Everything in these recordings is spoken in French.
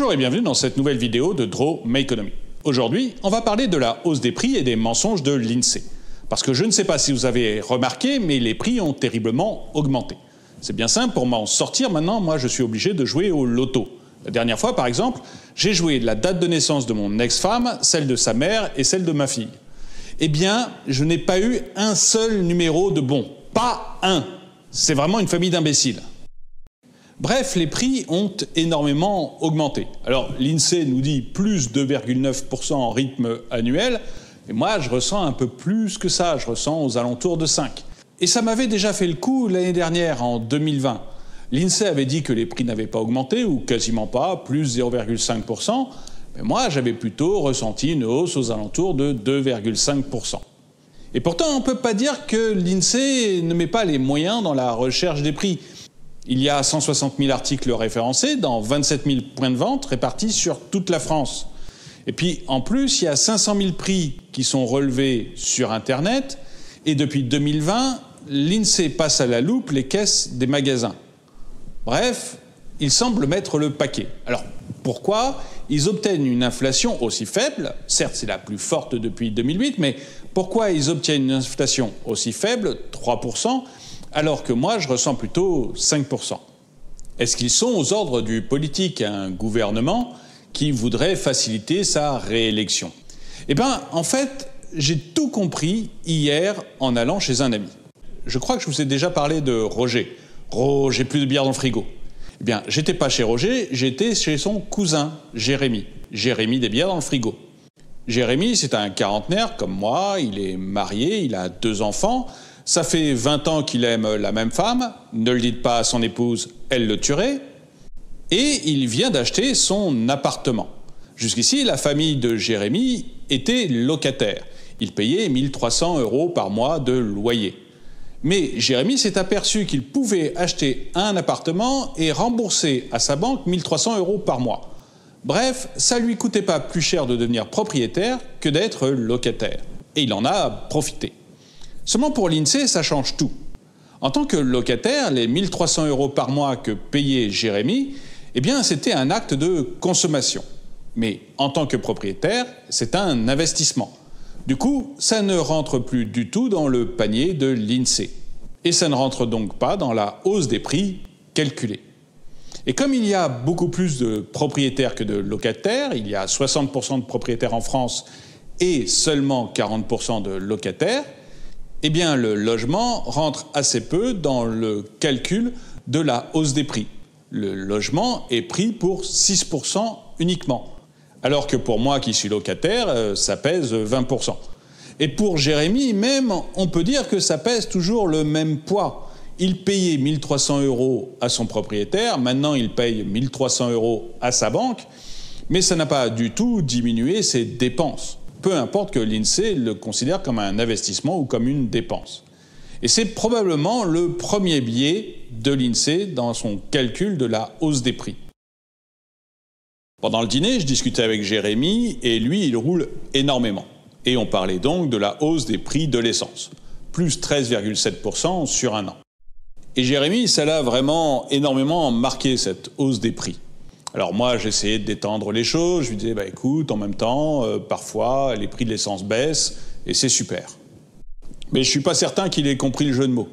Bonjour et bienvenue dans cette nouvelle vidéo de Draw My Economy. Aujourd'hui, on va parler de la hausse des prix et des mensonges de l'INSEE. Parce que je ne sais pas si vous avez remarqué, mais les prix ont terriblement augmenté. C'est bien simple, pour m'en sortir maintenant, moi je suis obligé de jouer au loto. La dernière fois, par exemple, j'ai joué la date de naissance de mon ex-femme, celle de sa mère et celle de ma fille. Eh bien, je n'ai pas eu un seul numéro de bon. Pas un. C'est vraiment une famille d'imbéciles. Bref, les prix ont énormément augmenté. Alors, l'INSEE nous dit plus 2,9% en rythme annuel, mais moi, je ressens un peu plus que ça, je ressens aux alentours de 5. Et ça m'avait déjà fait le coup l'année dernière, en 2020. L'INSEE avait dit que les prix n'avaient pas augmenté, ou quasiment pas, plus 0,5%, mais moi, j'avais plutôt ressenti une hausse aux alentours de 2,5%. Et pourtant, on ne peut pas dire que l'INSEE ne met pas les moyens dans la recherche des prix. Il y a 160 000 articles référencés dans 27 000 points de vente répartis sur toute la France. Et puis, en plus, il y a 500 000 prix qui sont relevés sur Internet. Et depuis 2020, l'INSEE passe à la loupe les caisses des magasins. Bref, ils semblent mettre le paquet. Alors, pourquoi ils obtiennent une inflation aussi faible? Certes, c'est la plus forte depuis 2008, mais pourquoi ils obtiennent une inflation aussi faible, 3%, alors que moi, je ressens plutôt 5%. Est-ce qu'ils sont aux ordres du politique, un gouvernement qui voudrait faciliter sa réélection? Eh bien, en fait, j'ai tout compris hier en allant chez un ami. Je crois que je vous ai déjà parlé de Roger. J'ai plus de bière dans le frigo. Eh bien, j'étais pas chez Roger, j'étais chez son cousin, Jérémy. Jérémy des bières dans le frigo. Jérémy, c'est un quarantenaire comme moi, il est marié, il a 2 enfants. Ça fait 20 ans qu'il aime la même femme, ne le dites pas à son épouse, elle le tuerait. Et il vient d'acheter son appartement. Jusqu'ici, la famille de Jérémy était locataire. Il payait 1 300 € par mois de loyer. Mais Jérémy s'est aperçu qu'il pouvait acheter un appartement et rembourser à sa banque 1 300 € par mois. Bref, ça lui coûtait pas plus cher de devenir propriétaire que d'être locataire. Et il en a profité. Seulement pour l'INSEE, ça change tout. En tant que locataire, les 1 300 € par mois que payait Jérémy, eh bien, c'était un acte de consommation. Mais en tant que propriétaire, c'est un investissement. Du coup, ça ne rentre plus du tout dans le panier de l'INSEE. Et ça ne rentre donc pas dans la hausse des prix calculée. Et comme il y a beaucoup plus de propriétaires que de locataires, il y a 60% de propriétaires en France et seulement 40% de locataires, eh bien le logement rentre assez peu dans le calcul de la hausse des prix. Le logement est pris pour 6% uniquement. Alors que pour moi qui suis locataire, ça pèse 20%. Et pour Jérémy même, on peut dire que ça pèse toujours le même poids. Il payait 1 300 € à son propriétaire, maintenant il paye 1 300 € à sa banque, mais ça n'a pas du tout diminué ses dépenses. Peu importe que l'INSEE le considère comme un investissement ou comme une dépense. Et c'est probablement le premier biais de l'INSEE dans son calcul de la hausse des prix. Pendant le dîner, je discutais avec Jérémy et lui, il roule énormément. Et on parlait donc de la hausse des prix de l'essence, plus 13,7% sur un an. Et Jérémy, ça l'a vraiment énormément marqué, cette hausse des prix. Alors moi, j'essayais de détendre les choses, je lui disais, écoute, en même temps, parfois, les prix de l'essence baissent, et c'est super. Mais je suis pas certain qu'il ait compris le jeu de mots.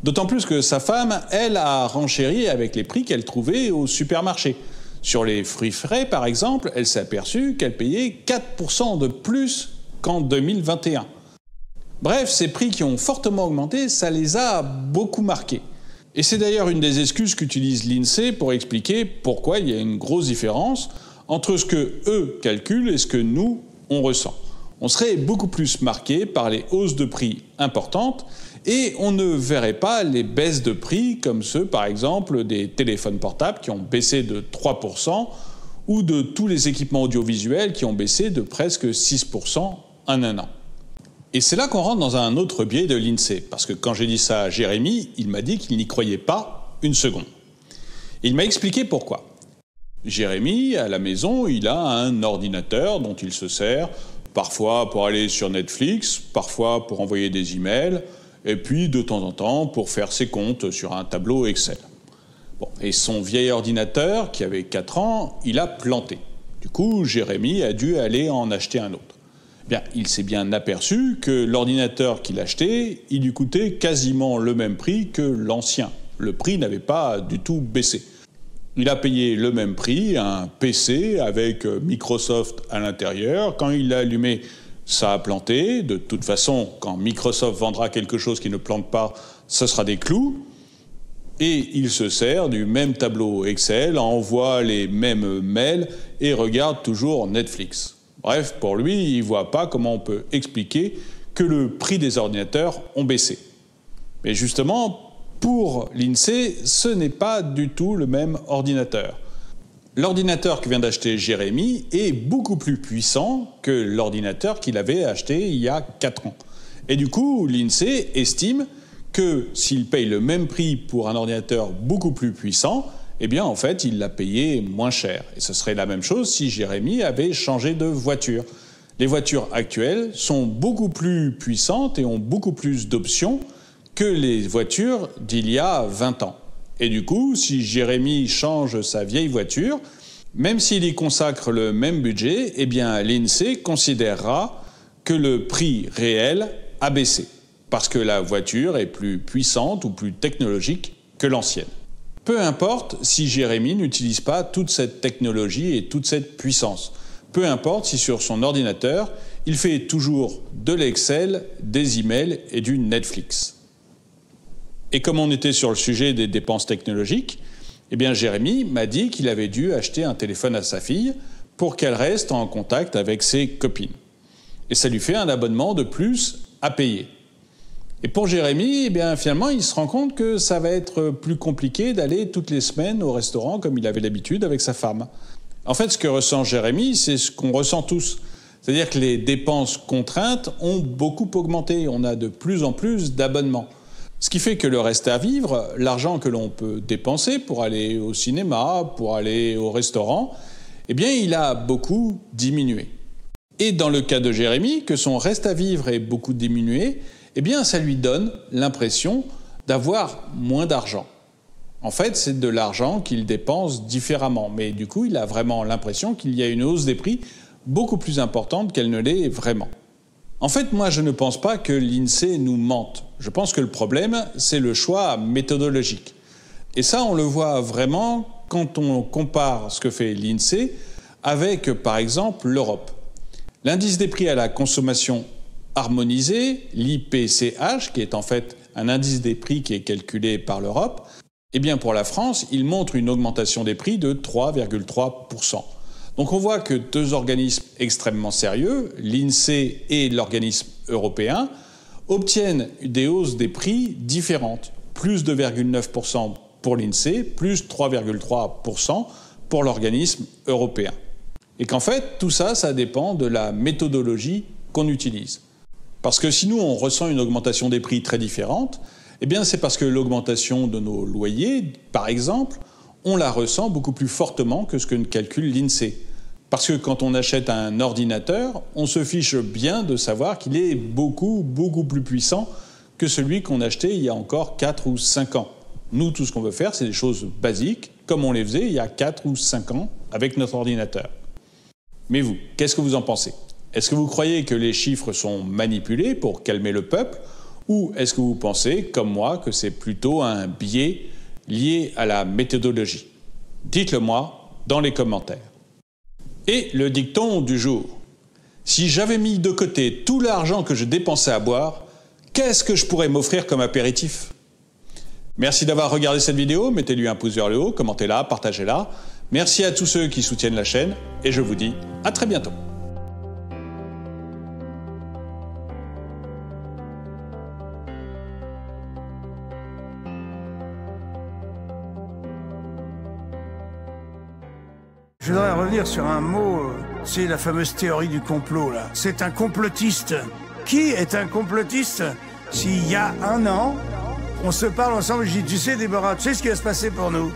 D'autant plus que sa femme, elle, a renchéri avec les prix qu'elle trouvait au supermarché. Sur les fruits frais, par exemple, elle s'est aperçue qu'elle payait 4% de plus qu'en 2021. Bref, ces prix qui ont fortement augmenté, ça les a beaucoup marqués. Et c'est d'ailleurs une des excuses qu'utilise l'INSEE pour expliquer pourquoi il y a une grosse différence entre ce que eux calculent et ce que nous, on ressent. On serait beaucoup plus marqué par les hausses de prix importantes et on ne verrait pas les baisses de prix comme ceux, par exemple, des téléphones portables qui ont baissé de 3% ou de tous les équipements audiovisuels qui ont baissé de presque 6% en un an. Et c'est là qu'on rentre dans un autre biais de l'INSEE, parce que quand j'ai dit ça à Jérémy, il m'a dit qu'il n'y croyait pas une seconde. Il m'a expliqué pourquoi. Jérémy, à la maison, il a un ordinateur dont il se sert, parfois pour aller sur Netflix, parfois pour envoyer des emails, et puis de temps en temps pour faire ses comptes sur un tableau Excel. Bon, et son vieil ordinateur, qui avait 4 ans, il a planté. Du coup, Jérémy a dû aller en acheter un autre. Bien, il s'est bien aperçu que l'ordinateur qu'il achetait, il lui coûtait quasiment le même prix que l'ancien. Le prix n'avait pas du tout baissé. Il a payé le même prix, un PC avec Microsoft à l'intérieur. Quand il l'a allumé, ça a planté. De toute façon, quand Microsoft vendra quelque chose qui ne plante pas, ce sera des clous. Et il se sert du même tableau Excel, envoie les mêmes mails et regarde toujours Netflix. Bref, pour lui, il ne voit pas comment on peut expliquer que le prix des ordinateurs ont baissé. Mais justement, pour l'INSEE, ce n'est pas du tout le même ordinateur. L'ordinateur que vient d'acheter Jérémy est beaucoup plus puissant que l'ordinateur qu'il avait acheté il y a 4 ans. Et du coup, l'INSEE estime que s'il paye le même prix pour un ordinateur beaucoup plus puissant, eh bien en fait il l'a payé moins cher. Et ce serait la même chose si Jérémy avait changé de voiture. Les voitures actuelles sont beaucoup plus puissantes et ont beaucoup plus d'options que les voitures d'il y a 20 ans. Et du coup, si Jérémy change sa vieille voiture, même s'il y consacre le même budget, eh bien l'INSEE considérera que le prix réel a baissé, parce que la voiture est plus puissante ou plus technologique que l'ancienne. Peu importe si Jérémy n'utilise pas toute cette technologie et toute cette puissance. Peu importe si sur son ordinateur, il fait toujours de l'Excel, des emails et du Netflix. Et comme on était sur le sujet des dépenses technologiques, eh bien Jérémy m'a dit qu'il avait dû acheter un téléphone à sa fille pour qu'elle reste en contact avec ses copines. Et ça lui fait un abonnement de plus à payer. Et pour Jérémy, eh bien, finalement, il se rend compte que ça va être plus compliqué d'aller toutes les semaines au restaurant comme il avait l'habitude avec sa femme. En fait, ce que ressent Jérémy, c'est ce qu'on ressent tous. C'est-à-dire que les dépenses contraintes ont beaucoup augmenté. On a de plus en plus d'abonnements. Ce qui fait que le reste à vivre, l'argent que l'on peut dépenser pour aller au cinéma, pour aller au restaurant, eh bien, il a beaucoup diminué. Et dans le cas de Jérémy, que son reste à vivre ait beaucoup diminué, eh bien, ça lui donne l'impression d'avoir moins d'argent. En fait, c'est de l'argent qu'il dépense différemment. Mais du coup, il a vraiment l'impression qu'il y a une hausse des prix beaucoup plus importante qu'elle ne l'est vraiment. En fait, moi, je ne pense pas que l'INSEE nous mente. Je pense que le problème, c'est le choix méthodologique. Et ça, on le voit vraiment quand on compare ce que fait l'INSEE avec, par exemple, l'Europe. L'indice des prix à la consommation harmonisé, l'IPCH, qui est en fait un indice des prix qui est calculé par l'Europe, eh bien pour la France, il montre une augmentation des prix de 3,3%. Donc on voit que deux organismes extrêmement sérieux, l'INSEE et l'organisme européen, obtiennent des hausses des prix différentes. Plus 2,9% pour l'INSEE, plus 3,3% pour l'organisme européen. Et qu'en fait, tout ça, ça dépend de la méthodologie qu'on utilise. Parce que si nous, on ressent une augmentation des prix très différente, eh bien c'est parce que l'augmentation de nos loyers, par exemple, on la ressent beaucoup plus fortement que ce que ne calcule l'INSEE. Parce que quand on achète un ordinateur, on se fiche bien de savoir qu'il est beaucoup plus puissant que celui qu'on achetait il y a encore 4 ou 5 ans. Nous, tout ce qu'on veut faire, c'est des choses basiques, comme on les faisait il y a 4 ou 5 ans avec notre ordinateur. Mais vous, qu'est-ce que vous en pensez ? Est-ce que vous croyez que les chiffres sont manipulés pour calmer le peuple, ou est-ce que vous pensez, comme moi, que c'est plutôt un biais lié à la méthodologie ? Dites-le moi dans les commentaires. Et le dicton du jour. Si j'avais mis de côté tout l'argent que je dépensais à boire, qu'est-ce que je pourrais m'offrir comme apéritif ? Merci d'avoir regardé cette vidéo, mettez-lui un pouce vers le haut, commentez-la, partagez-la. Merci à tous ceux qui soutiennent la chaîne, et je vous dis à très bientôt. Je voudrais revenir sur un mot, c'est la fameuse théorie du complot, là. C'est un complotiste. Qui est un complotiste? S'il y a 1 an, on se parle ensemble, je dis, tu sais Déborah, tu sais ce qui va se passer pour nous?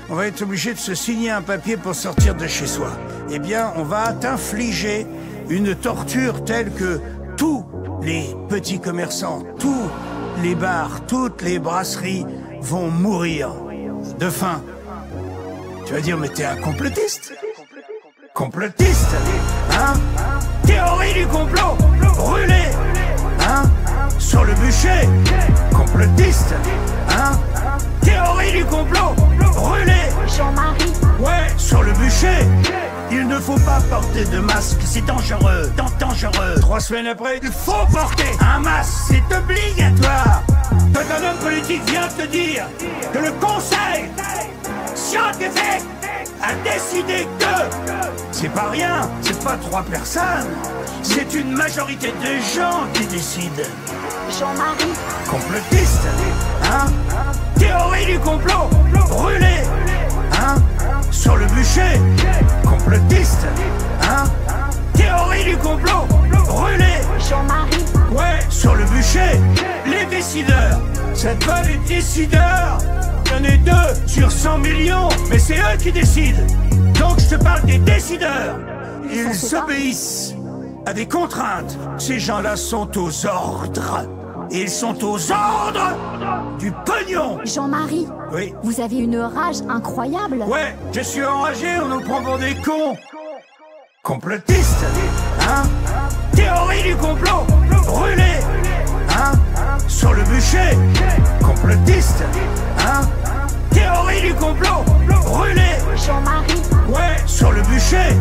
On va être obligé de se signer un papier pour sortir de chez soi. Eh bien, on va t'infliger une torture telle que tous les petits commerçants, tous les bars, toutes les brasseries vont mourir de faim. Tu vas dire, mais t'es un complotiste? Complotiste, hein? Théorie du complot, brûlé, hein? Sur le bûcher, complotiste, hein? Théorie du complot, brûlé. Jean-Marie. Ouais, sur le bûcher. Il ne faut pas porter de masque, c'est dangereux, dangereux. 3 semaines après, il faut porter un masque, c'est obligatoire. Quand un homme politique vient te dire que le conseil scientifique a décidé que c'est pas rien, c'est pas 3 personnes, c'est une majorité de gens qui décident. Jean-Marie. Complotiste, hein? Théorie du complot, brûlé, hein? Sur le bûcher, complotiste, hein? Théorie du complot, brûlé. Jean-Marie. Ouais, sur le bûcher, les décideurs. Cette fois les décideurs, il y en a 2 sur 100 millions, mais c'est eux qui décident. Donc je te parle des décideurs. Ils obéissent à des contraintes. Ces gens-là sont aux ordres. Ils sont aux ordres du pognon. Jean-Marie. Oui. Vous avez une rage incroyable. Ouais, je suis enragé, on nous prend pour des cons. Complotiste, hein? Théorie du complot, brûlé, hein? Sur le bûcher, complotiste, hein? Théorie du complot, brûlé. Jean-Marie. Ouais, sur le bûcher,